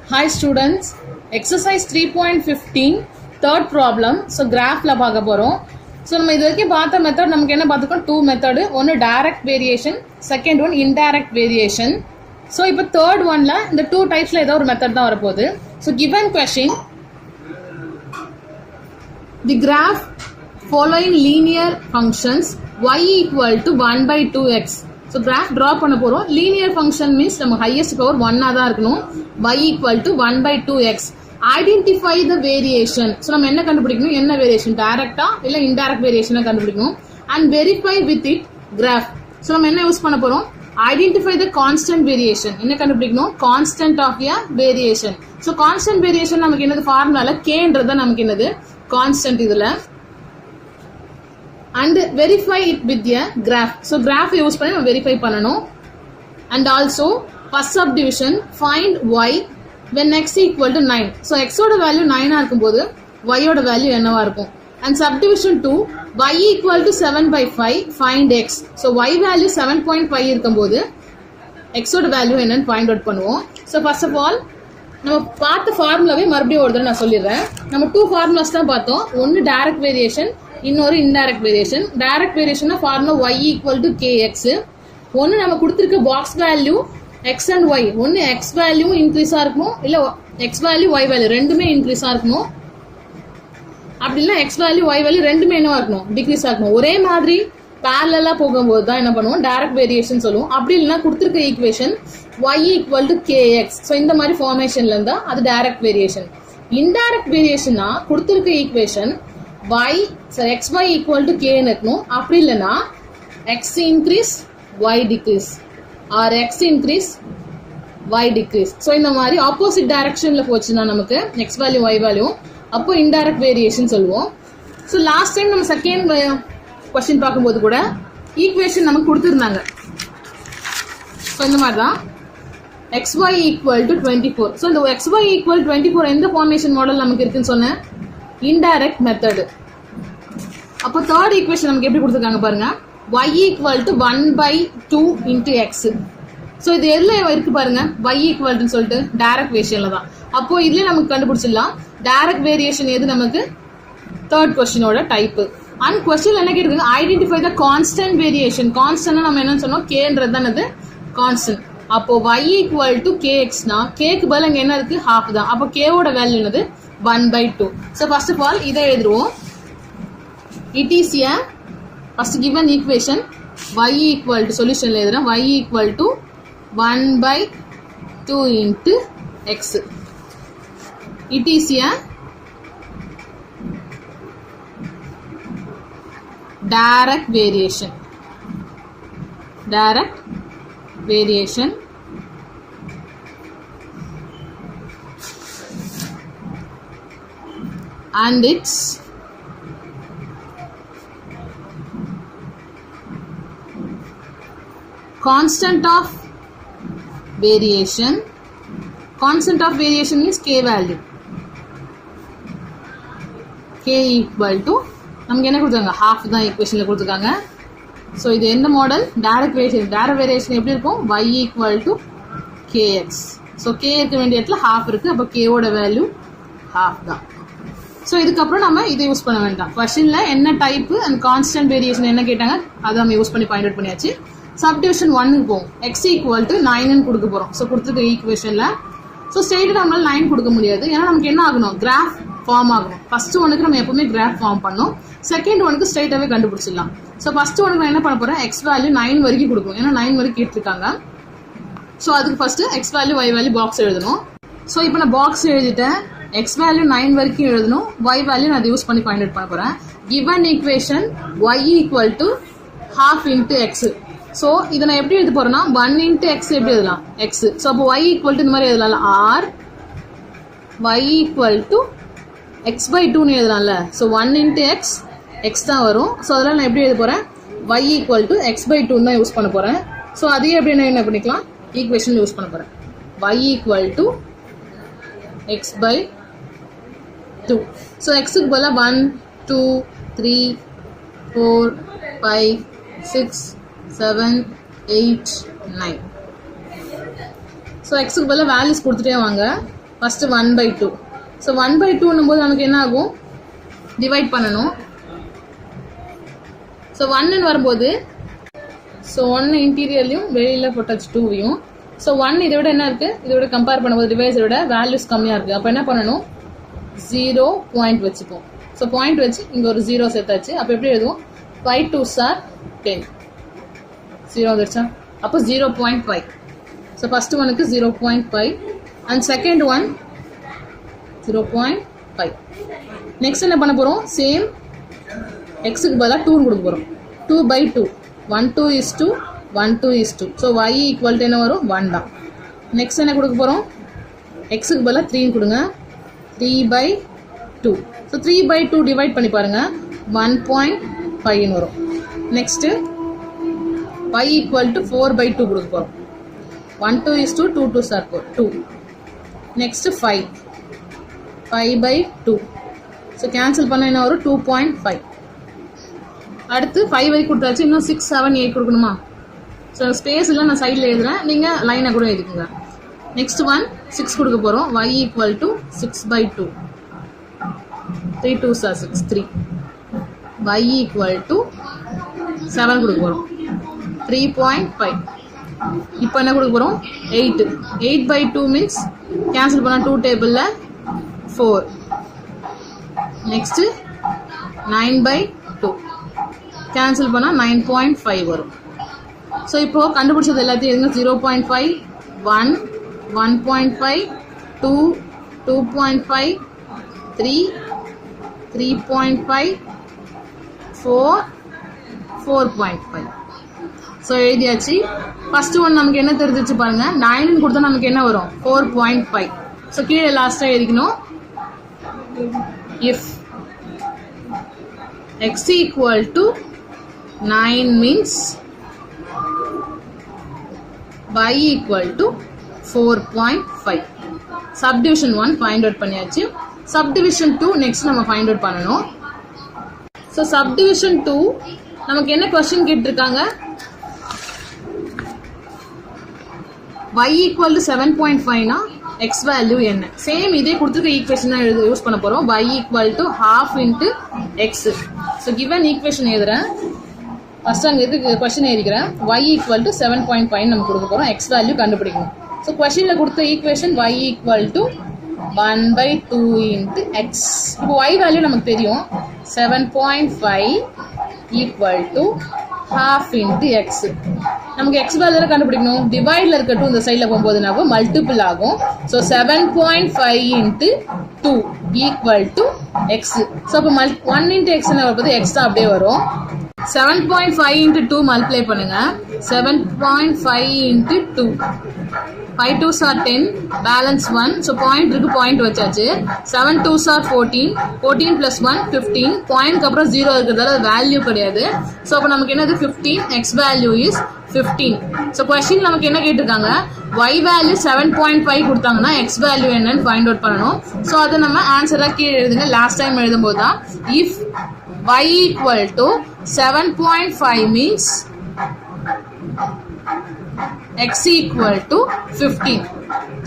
Hi students, exercise 3.15 third problem. So graph la paaka porom. So நம்ம இது வரைக்கும் பார்த்த மெத்தட் நமக்கு என்ன பார்த்துக்கோம், டூ மெத்தடு. ஒன்று direct variation, second one indirect variation. So இப்போ தேர்ட் ஒன்ல இந்த டூ டைப்ஸில் ஏதோ ஒரு மெத்தட் தான் வரப்போகுது. So given question, the graph following linear functions y equal to 1/2x. So graph draw பண்ண போகிறோம். லீனியர் ஃபங்க்ஷன் மீன்ஸ் நம்ம ஹையஸ்ட் பவர் 1ஆக தான் இருக்கணும். y equal to 1/2x. Identify the variation. So நம்ம என்ன கண்டுபிடிக்கணும், என்ன வேரியேஷன், டைரக்டா இல்லை இன்டைரக்ட் வேரியேஷனை கண்டுபிடிக்கணும். And verify with it graph. So நம்ம என்ன யூஸ் பண்ண போகிறோம், ஐடென்டிஃபை த கான்ஸ்டன்ட் வேரியேஷன். என்ன கண்டுபிடிக்கணும், constant of a variation. So constant variation நமக்கு என்னது, ஃபார்முலால கேன்றது நமக்கு என்னது கான்ஸ்டன்ட் இதில். And verify it with a graph. So graph use பண்ணி நம்ம வெரிஃபை பண்ணணும். And also first subdivision, find y when x equal to 9. So x ஓட வேல்யூ 9 இருக்கும்போது y ஓட வேல்யூ என்னவா இருக்கும். And subdivision 2, y equal to 7/5, find x. So y value 7.5 இருக்கும்போது x ஓட வேல்யூ என்னன்னு ஃபைண்ட் அவுட் பண்ணுவோம். ஸோ ஃபர்ஸ்ட் ஆஃப் ஆல் நம்ம பார்த்த ஃபார்முலாவே மறுபடியும் ஒரு தடவை நான் சொல்லிடுறேன். நம்ம டூ ஃபார்முலாஸ் தான் பார்த்தோம். ஒன்று டைரக்ட் வேரியேஷன், இன்னொரு indirect variation. Direct variation formula y equal to kx. ஒன்று நம்ம கொடுத்துருக்க box value x and y, ஒன்று எக்ஸ் வேல்யூ இன்க்ரீஸாக இருக்கணும், இல்லை எக்ஸ் வேல்யூ ஒய் வேல்யூ ரெண்டுமே இன்க்ரீஸாக இருக்கணும். அப்படி இல்லை எக்ஸ் வேல்யூ ஒய் வேல்யூ ரெண்டுமே என்னவா இருக்கணும், டிக்ரீஸாக இருக்கணும். ஒரே மாதிரி பேரலாக போகும்போது தான் என்ன பண்ணுவோம், டைரக்ட் வேரியேஷன் சொல்லுவோம். அப்படி இல்லைன்னா கொடுத்துருக்க equation y equal to kx. So இந்த மாதிரி ஃபார்மேஷன்ல இருந்தால் அது டைரக்ட் வேரியேஷன். இன்டைரக்ட் வேரியேஷன்னா கொடுத்துருக்க equation y sir x y equal to கேன்னு இருக்கணும். அப்படி இல்லைன்னா x increase y decrease or x increase y decrease. So இந்த மாதிரி ஆப்போசிட் டைரக்ஷன்ல போச்சுன்னா நமக்கு x வேல்யூ y வேல்யூ, அப்போ இன்டைரக்ட் வேரியேஷன் சொல்லுவோம். ஸோ லாஸ்ட் டைம் நம்ம செகண்ட் கொஸ்டின் பார்க்கும்போது கூட ஈக்குவேஷன் நமக்கு கொடுத்துருந்தாங்க. ஸோ இந்த மாதிரி தான் xy ஈக்குவல் டு 24. ஸோ இந்த xy ஈக்குவல் 24 எந்த ஃபார்மேஷன் மாடல் நமக்கு இருக்குன்னு சொன்னேன், இன்டைரக்ட் மெத்தடு. அப்போ தேர்ட் ஈக்குவேஷன் நமக்கு எப்படி கொடுத்துருக்காங்க பாருங்க, y equal to 1/2 into x. So இது எதில் இருக்கு பாருங்க, y equal to சொல்லிட்டு டைரக்ட் வேரியேஷன்ல தான். அப்போ இதுலேயே நமக்கு கண்டுபிடிச்சிடலாம் டைரக்ட் வேரியேஷன் எது நமக்கு, தேர்ட் கொஸ்டினோட டைப்பு. அண்ட் கொஸ்டின் என்ன கேட்டிருக்காங்க, identify the constant variation. Constant நம்ம என்ன சொன்னோம், கேன்றது தான் அது கான்ஸ்டன்ட். அப்போ y equal to kxனா கேக்கு பதில் இங்கே என்ன இருக்கு, ஹாஃப் தான். அப்போ கேவோட வேல்யூ என்னது 1/2. ஸோ ஃபர்ஸ்ட் ஆஃப் ஆல் இதை எழுதுவோம். It is a first given equation y equal to solution la edra y equal to 1/2 into x. It is a direct variation and its constant of variation means k value, k equal to நமக்கு என்ன கொடுத்தாங்க, half தான் ஈக்குவேஷன்ல கொடுத்துருக்காங்க. So இது எந்த model, direct variation. Direct variation எப்படி இருக்கும், y equal to kx. So k இருக்க வேண்டிய இடத்துல ஹாஃப் இருக்கு, அப்போ கேவோட வேல்யூ ஹாஃப் தான். ஸோ இதுக்கப்புறம் நம்ம இதை யூஸ் பண்ண வேண்டாம். கொஸ்டின்ல என்ன டைப்பு அண்ட் கான்ஸ்டன்ட் வேரியேஷன் என்ன கேட்டாங்க அதை நம்ம யூஸ் பண்ணி ஃபைண்ட் அவுட் பண்ணியாச்சு. சப்டிவிஷன் 1க்கு போகும், x ஈக்குவல் டு 9 கொடுக்க போகிறோம். ஸோ கொடுத்துருக்க ஈக்குவேஷனில் ஸோ ஸ்ட்ரெயிட்டாக நம்மளால் 9 கொடுக்க முடியாது. ஏன்னா நமக்கு என்ன ஆகணும், கிராஃப் ஃபார்ம் ஆகணும். ஃபர்ஸ்ட் ஒனுக்கு நம்ம எப்பவுமே கிராஃப் ஃபார்ம் பண்ணோம், செகண்ட் ஒனுக்கு ஸ்ட்ரெயிட்டாகவே கண்டுபிடிச்சிடலாம். ஸோ ஃபர்ஸ்ட் ஒனுக்கு நான் என்ன பண்ண போகிறேன், x வேல்யூ 9 வரைக்கும் கொடுக்கணும். ஏன்னா 9 வரைக்கும் கேட்டிருக்காங்க. ஸோ அதுக்கு first x value y value box எழுதணும். ஸோ இப்போ நான் பாக்ஸ் எழுதிட்டேன், x வேல்யூ 9 வரைக்கும் எழுதணும், y வேல்யூ நான் அதை யூஸ் பண்ணி ஃபைண்ட் அவுட் பண்ண போகிறேன். Given equation y equal to half into X. So இதை நான் எப்படி எழுத போறேன்னா 1 into x எப்படி எழுதலாம், x. ஸோ அப்போ y ஈக்குவல் டு இந்த மாதிரி எழுதலாம், ஆர் y ஈக்குவல் டு x/2ன்னு எழுதலாம்ல. ஸோ 1 into x தான் வரும். ஸோ அதெல்லாம் நான் எப்படி எழுத போறேன், y ஈக்குவல் டு x/2 தான் யூஸ் பண்ண போறேன். ஸோ அதையே எப்படி நான் என்ன பண்ணிக்கலாம், ஈக்குவேஷன் யூஸ் பண்ண போறேன். y equal to x/2. So xக்கு பதிலாக 1 2 3 4 5 6 7 8 9. ஸோ எக்ஸுக்கு பதிலாக வேல்யூஸ் கொடுத்துட்டே வாங்க. ஃபஸ்ட்டு 1/2. ஸோ 1/2 போது நமக்கு என்ன ஆகும், டிவைட் பண்ணணும். ஸோ 1 வரும்போது ஸோ 1 இன்டீரியர்லையும் வெளியில் போட்டாச்சு 2வையும். ஸோ 1 இதை விட என்ன இருக்குது, இதை விட கம்பேர் பண்ணும்போது டிவைஸை விட வேல்யூஸ் கம்மியாக இருக்குது. அப்போ என்ன பண்ணணும், 0 பாயிண்ட் வச்சுப்போம். ஸோ பாயிண்ட் வச்சு இங்கே ஒரு 0 சேர்த்தாச்சு. அப்போ எப்படி எழுதுவோம், 5 2s are 10. 0 வந்துருச்சா, அப்போ 0.5. ஸோ ஃபஸ்ட்டு ஒனுக்கு 0.5 அண்ட் செகண்ட் ஒன் 0.5. நெக்ஸ்ட் என்ன பண்ண போகிறோம், சேம் எக்ஸுக்கு பதிலாக 2 கொடுக்க போகிறோம். 2/2 1 2 is 2 1 2 is 2. So y equal to என்ன வரும், 1 தான். நெக்ஸ்ட் என்ன கொடுக்க போகிறோம், எக்ஸுக்கு பதிலாக 3 கொடுங்க, 3/2. ஸோ 3/2 டிவைட் பண்ணி பாருங்கள், 1.5 வரும். நெக்ஸ்ட்டு y ஈக்குவல் டு 4/2 கொடுக்க போகிறோம். 1 2 is 2 2 2s are 4 2. Next 5/2. So cancel பண்ண என்ன வரும், 2.5. அடுத்து 5 வரைக்கும் கொடுத்தாச்சு, இன்னும் 6 7 8 கொடுக்கணுமா. ஸோ ஸ்பேஸ் இல்லை, நான் சைடில் எழுதுறேன், நீங்கள் லைனை கூட எழுதிக்கோங்க. நெக்ஸ்ட் ஒன் 6 கொடுக்க போகிறோம். y equal to 6/2. 3 2s are 6 3. y equal to 7 கொடுக்க போகிறோம், 3.5. இப்போ என்ன கொடுக்க போகிறோம், 8. 8/2 மீன்ஸ் கேன்சல் பண்ணால் 2 டேபிளில் 4. நெக்ஸ்ட்டு 9/2 கேன்சல் பண்ணால் 9.5 வரும். ஸோ இப்போது கண்டுபிடிச்சது எல்லாத்தையும் எதுங்க, 0.5 1 1.5 2 2.5 3 3.5 4 4.5. ஸோ எழுதியாச்சு. ஃபஸ்ட்டு ஒன் நமக்கு என்ன தெரிஞ்சிச்சு பாருங்கள், 9 கொடுத்தா நமக்கு என்ன வரும், 4.5. ஸோ கீழே லாஸ்ட்டாக எழுதிக்கணும், if x equal to 9 means y equal to 4.5. subdivision 1 find out பண்ணியாச்சு. subdivision 2 next நம்ம find out பண்ணணும். ஸோ subdivision 2 நமக்கு என்ன கொஸ்டின் கேட்டிருக்காங்க, y equal to 7.5னா x value என்ன. சேம் இதே கொடுத்துருக்க ஈக்குவேஷன் தான் யூஸ் பண்ண போகிறோம். y equal to half into x. So given equation எழுதுறேன், ஃபர்ஸ்ட் அங்கே இதுக்கு கொஸ்டின் எழுதிக்கிறேன். y equal to 7.5 நம்ம கொடுக்க போகிறோம், x வேல்யூ கண்டுபிடிக்கணும். ஸோ கொஸ்டினில் கொடுத்த equation y equal to 1/2 into x. இப்போ y வேல்யூ நமக்கு தெரியும், 7.5 equal to half into x. நமக்கு x வேல்யூ கண்டுபிடிக்கணும், டிவைடில் இருக்க 2 இந்த சைடில் போகும்போது நம்ம மல்டிபிள் ஆகும். So 7.5 into 2 equal to x. So அப்போ 1 into x வரும்போது x தான் அப்படியே வரும். 7.5 into 2 மல்டிப்ளை பண்ணுங்க, 7.5 into 2 5 2s are 10 balance 1. So point இருக்கு, பாயிண்ட் வச்சாச்சு. 7 2s are 14 14 plus 1 15. பாயிண்ட்க்கு அப்புறம் 0 இருக்கிறதால வேல்யூ கிடையாது. ஸோ அப்போ நமக்கு என்னது 15, X value is 15. So question நமக்கு என்ன கேட்டிருக்காங்க, y வேல்யூ 7.5 கொடுத்தாங்கன்னா எக்ஸ் வேல்யூ என்னன்னு ஃபைண்ட் அவுட் பண்ணணும். ஸோ அதை நம்ம ஆன்சராக கீழே எழுதுங்க. லாஸ்ட் டைம் எழுதும்போது தான் if y equal to 7.5 means x equal to 15.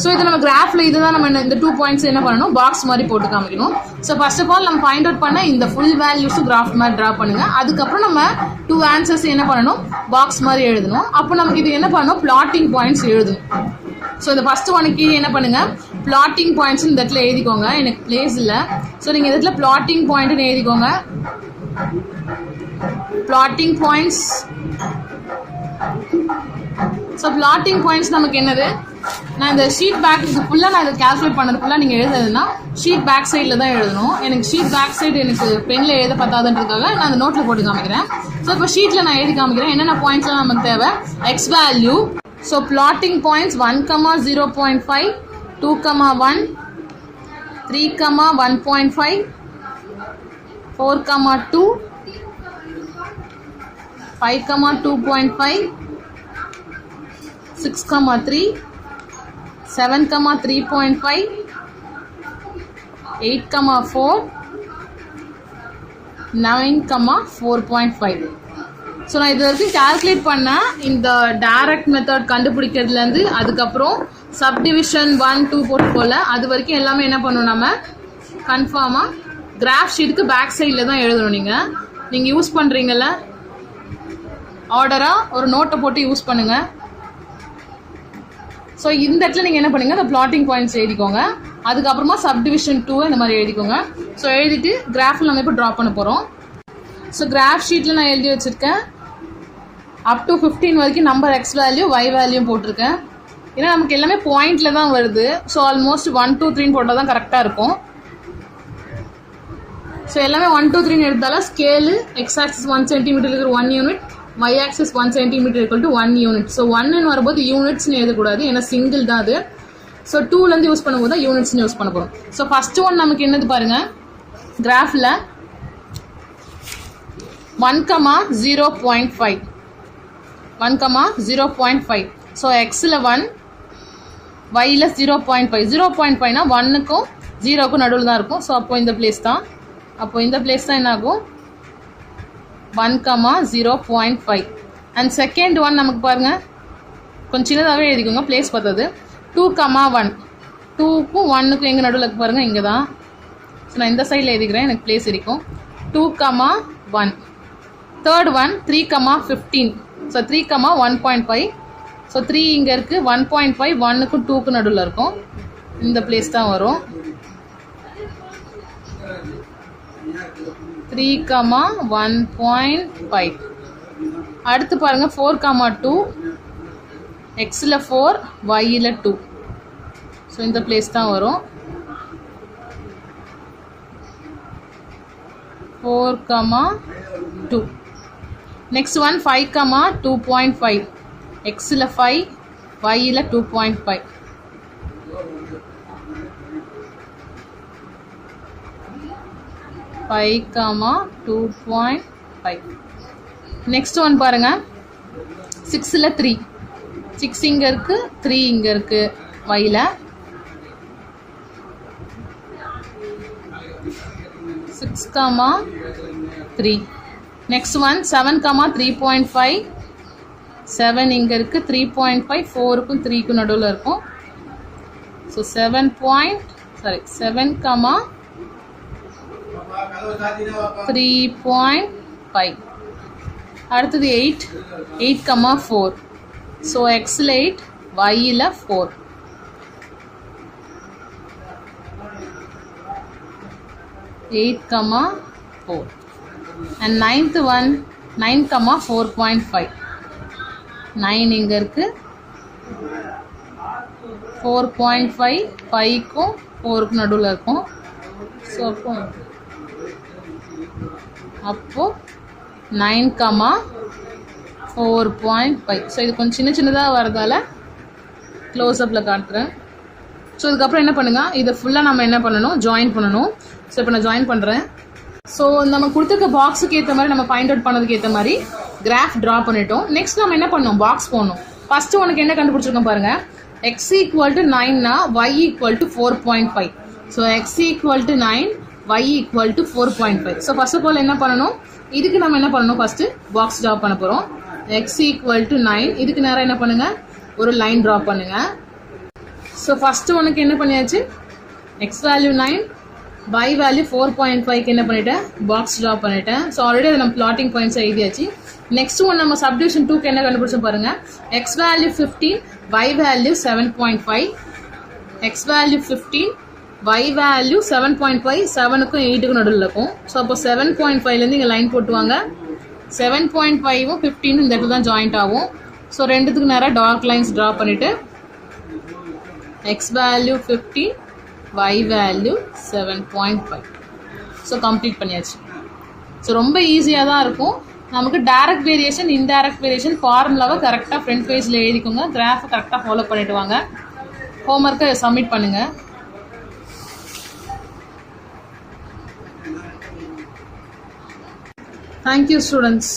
So இதை நம்ம கிராஃபில் இதுதான் நம்ம இந்த 2 பாயிண்ட்ஸ் என்ன பண்ணணும், பாக்ஸ் மாதிரி போட்டு காமிக்கணும். ஸோ ஃபர்ஸ்ட் ஆஃப் ஆல் நம்ம ஃபைண்ட் அவுட் பண்ண இந்த ஃபுல் வேல்யூஸும் கிராஃப் மாதிரி ட்ரா பண்ணுங்க. அதுக்கப்புறம் நம்ம 2 ஆன்சர்ஸ் என்ன பண்ணணும், பாக்ஸ் மாதிரி எழுதணும். அப்போ நமக்கு இது என்ன பண்ணணும், பிளாட்டிங் பாயிண்ட்ஸ் எழுதணும். ஸோ இந்த ஃபர்ஸ்ட் ஒனுக்கு என்ன பண்ணுங்க, பிளாட்டிங் பாயிண்ட்ஸ் இந்த இடத்துல எழுதிக்கோங்க. எனக்கு பிளேஸ் இல்லை, ஸோ நீங்கள் இந்த இடத்துல பிளாட்டிங் பாயிண்ட்னு எழுதிக்கோங்க. Blotting points. So blotting points நமக்கு என்னது, நான் இந்த ஷீட் பேக் இது ஃபுல்லாக நான் இதை கேல்குலேட் பண்ணது ஃபுல்லாக நீங்கள் எழுதுறதுன்னா ஷீட் பேக் சைடில் தான் எழுதணும். எனக்கு ஷீட் பேக் சைடு எனக்கு பெனில் எழுத பத்தாதுன்றதுக்காக நான் அந்த நோட்டில் போட்டு காமிக்கிறேன். ஸோ இப்போ ஷீட்டில் நான் எழுதி காமிக்கிறேன் என்னென்ன பாயிண்ட்ஸ்லாம் நமக்கு தேவை. X value, so blotting points 1, 0.5 2, 1 3, 1.5 4, 2 5, 2.5 6, 3 7, 3.5 8, 4 9, 4.5. So நான் இது வரைக்கும் கால்குலேட் பண்ணேன் இந்த டைரக்ட் மெத்தட் கண்டுபிடிக்கிறதுலேருந்து அதுக்கப்புறம் சப்டிவிஷன் 1 2 போட்டு போல அது வரைக்கும் எல்லாமே என்ன பண்ணணும் நம்ம கன்ஃபார்மாக கிராஃப் ஷீட்டுக்கு பேக் சைடில் தான் எழுதணும். நீங்கள் யூஸ் பண்ணுறீங்கல்ல ஆர்டராக ஒரு நோட்டை போட்டு யூஸ் பண்ணுங்கள். ஸோ இந்த இடத்துல நீங்கள் என்ன பண்ணுங்கள், அந்த பிளாட்டிங் பாயிண்ட்ஸ் எழுதிக்கோங்க. அதுக்கப்புறமா சப்டிவிஷன் 2 இந்த மாதிரி எழுதிக்கோங்க. ஸோ எழுதிட்டு கிராஃபில் நம்ம இப்போ ட்ரா பண்ண போகிறோம். ஸோ கிராஃப் ஷீட்டில் நான் எழுதி வச்சுருக்கேன் அப் டு 15 வரைக்கும் number x value y value போட்டிருக்கேன். ஏன்னா நமக்கு எல்லாமே பாயிண்டில் தான் வருது. ஸோ ஆல்மோஸ்ட் 1 2 3 போட்டால் தான் கரெக்டாக இருக்கும். ஸோ எல்லாமே 1 2 3 எடுத்தாலும் ஸ்கேலு எக்ஸ் ஆக்சிஸ் 1 சென்டிமீட்டர் இருக்கிற 1 unit, y axis 1 centimeter equal to 1 unit. So 1 வரும்போது யூனிட்ஸ்னு எழுதக்கூடாது, ஏன்னா சிங்கிள் தான் அது. ஸோ 2லேருந்து யூஸ் பண்ணும்போது தான் யூனிட்ஸ்னு யூஸ் பண்ண போகிறோம். ஸோ ஃபஸ்ட்டு ஒன் நமக்கு என்னது பாருங்கள், கிராஃபில் 1,0.5 1,0.5. ஸோ எக்ஸில் 1 ஒயில் 0.5. 0.5னா 1க்கும் 0க்கும் நடுவில் தான் இருக்கும். ஸோ அப்போது இந்த பிளேஸ் தான் என்ன ஆகும் 1,0.5. அண்ட் செகண்ட் ஒன் நமக்கு பாருங்கள் கொஞ்சம் சின்னதாகவே எழுதிக்கோங்க, பிளேஸ் பார்த்தது 2,1. 2க்கும் 1க்கும் எங்கே நடுவில் இருக்கு பாருங்கள், இங்கே தான். ஸோ நான் இந்த சைடில் எழுதிக்கிறேன், எனக்கு பிளேஸ் இருக்கும் 2,1. Third one 3,15. ஸோ 3,1.5. ஸோ 3 இங்கே இருக்குது, 1.5 1க்கும் 2க்கும் நடுவில் இருக்கும், இந்த பிளேஸ் தான் வரும். 3,1.5. அடுத்து பாருங்கள் 4,2. எக்ஸில் 4 ஒயில் 2. ஸோ இந்த பிளேஸ் தான் வரும் 4,2. Next one 5,2.5. எக்ஸில் 5 ஒயில் 2.5. நெக்ஸ்ட் ஒன் பாருங்க 6ல் 3. 6 இங்கே இருக்குது, 3 இங்கே இருக்குது ஒயில். 6,3. Next one 7,3.5. 7 இங்கே இருக்குது, 3.5 4க்கும் 3க்கும் நடுவில் இருக்கும். ஸோ 7.3.5. அடுத்தது 8. 8,4. ஸோ எக்ஸில் 8 ஒயில் 4. 8,4. And ninth one 9,4.5. 9 இங்கே இருக்குது, 4.5 5க்கும் 4க்கும் நடுவில் இருக்கும். ஸோ அப்போது 9,4.5. ஸோ இது கொஞ்சம் சின்னதாக வரதால க்ளோஸ்அப்பில் காட்டுறேன். ஸோ இதுக்கப்புறம் என்ன பண்ணுங்கள், இதை ஃபுல்லாக நம்ம என்ன பண்ணணும், ஜாயின் பண்ணணும். ஸோ இப்போ நான் ஜாயின் பண்ணுறேன். ஸோ நம்ம கொடுத்துருக்க பாக்ஸுக்கு ஏற்ற மாதிரி நம்ம ஃபைண்ட் அவுட் பண்ணதுக்கு ஏற்ற மாதிரி கிராஃப் ட்ரா பண்ணிட்டோம். நெக்ஸ்ட் நம்ம என்ன பண்ணணும், பாக்ஸ் போடணும். ஃபஸ்ட்டு உனக்கு என்ன கண்டுபிடிச்சிருக்கோம் பாருங்கள், x = 9னா y = 4.5. So x = 9, y = 4.5. So first of all என்ன பண்ணணும், இதுக்கு நம்ம என்ன பண்ணணும், ஃபஸ்ட்டு பாக்ஸ் ட்ரா பண்ண போகிறோம். x = 9, இதுக்கு நேரம் என்ன பண்ணுங்கள், ஒரு லைன் ட்ரா பண்ணுங்கள். ஸோ ஃபஸ்ட்டு உனக்கு என்ன பண்ணியாச்சு, x வேல்யூ 9, y வேல்யூ 4.5க்கு என்ன பண்ணிட்டேன், பாக்ஸ் ட்ரா பண்ணிட்டேன். ஸோ ஆல்ரெடி அதை நம்ம பிளாட்டிங் பாயிண்ட்ஸ் எழுதியாச்சு. நெக்ஸ்ட் ஒன் நம்ம சப்டிவிஷன் 2க்கு என்ன கண்டுபிடிச்சோம் பாருங்கள், x value 15, y value 7.5. x value 15, y value 7.5. 7க்கும் 8க்கும் நடுவில் இருக்கும். ஸோ அப்போ 7.5லேருந்து இங்கே லைன் போட்டுவாங்க. 7.5ம் 15 இந்த இடத்துல தான் ஜாயிண்ட் ஆகும். ஸோ ரெண்டுத்துக்கு நேராக டார்க் லைன்ஸ் ட்ரா பண்ணிவிட்டு x value 15, y value 7.5. So complete பண்ணியாச்சு. ஸோ ரொம்ப ஈஸியாக தான் இருக்கும். நமக்கு டைரக்ட் வேரியேஷன், இன்டைரக்ட் வேரியேஷன் ஃபார்முலாவை கரெக்டாக ஃப்ரண்ட் பேஜில் எழுதிக்கோங்க. கிராஃபை கரெக்டாக ஃபாலோ பண்ணிட்டு வாங்க. ஹோம்ஒர்க்கை சப்மிட் பண்ணுங்கள். Thank you students.